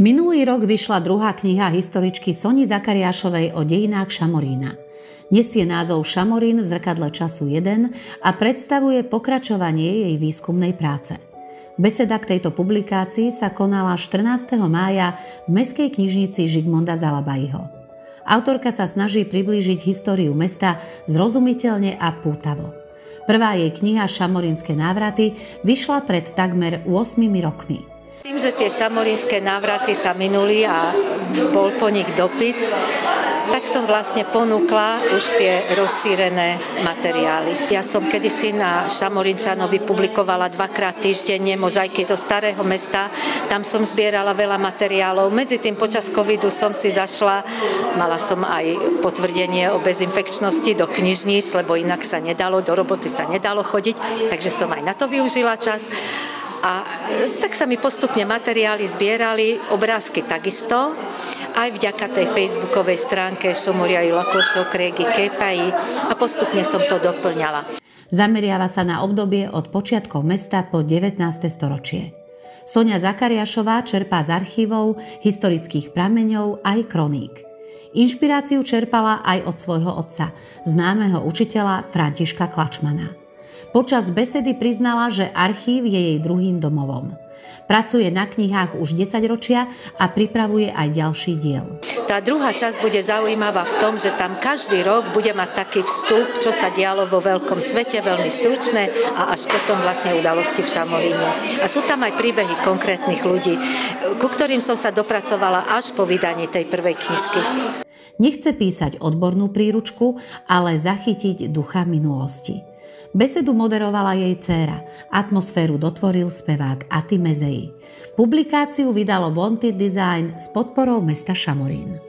Minulý rok vyšla druhá kniha historičky Soni Zakariášovej o dejinách Šamorína. Nesie názov Šamorín v zrkadle času 1 a predstavuje pokračovanie jej výskumnej práce. Beseda k tejto publikácii sa konala 14. mája v Mestskej knižnici Žigmonda Zalabajho. Autorka sa snaží priblížiť históriu mesta zrozumiteľne a pútavo. Prvá jej kniha Šamorínske návraty vyšla pred takmer 8 rokmi. Tým, že tie šamorínske návraty sa minuli a bol po nich dopyt, tak som vlastne ponúkla už tie rozšírené materiály. Ja som kedysi na Šamorínčanovi publikovala 2-krát týždenne mozaiky zo Starého mesta. Tam som zbierala veľa materiálov. Medzi tým počas covidu som si zašla, mala som aj potvrdenie o bezinfekčnosti do knižníc, lebo inak sa nedalo, do roboty sa nedalo chodiť, takže som aj na to využila čas. A tak sa mi postupne materiály zbierali, obrázky takisto, aj vďaka tej facebookovej stránke Šomoria Lakošo Krégy Képají a postupne som to doplňala. Zameriava sa na obdobie od počiatkov mesta po 19. storočie. Sonia Zakariášová čerpá z archívov, historických prameňov aj kroník. Inšpiráciu čerpala aj od svojho otca, známeho učiteľa Františka Klačmana. Počas besedy priznala, že archív je jej druhým domovom. Pracuje na knihách už 10 ročia a pripravuje aj ďalší diel. Tá druhá časť bude zaujímavá v tom, že tam každý rok bude mať taký vstup, čo sa dialo vo veľkom svete, veľmi stručné a až potom vlastne udalosti v Šamoríne. A sú tam aj príbehy konkrétnych ľudí, ku ktorým som sa dopracovala až po vydaní tej prvej knižky. Nechce písať odbornú príručku, ale zachytiť ducha minulosti. Besedu moderovala jej dcéra, atmosféru dotvoril spevák Ati Mezei. Publikáciu vydalo Wanted Design s podporou mesta Šamorín.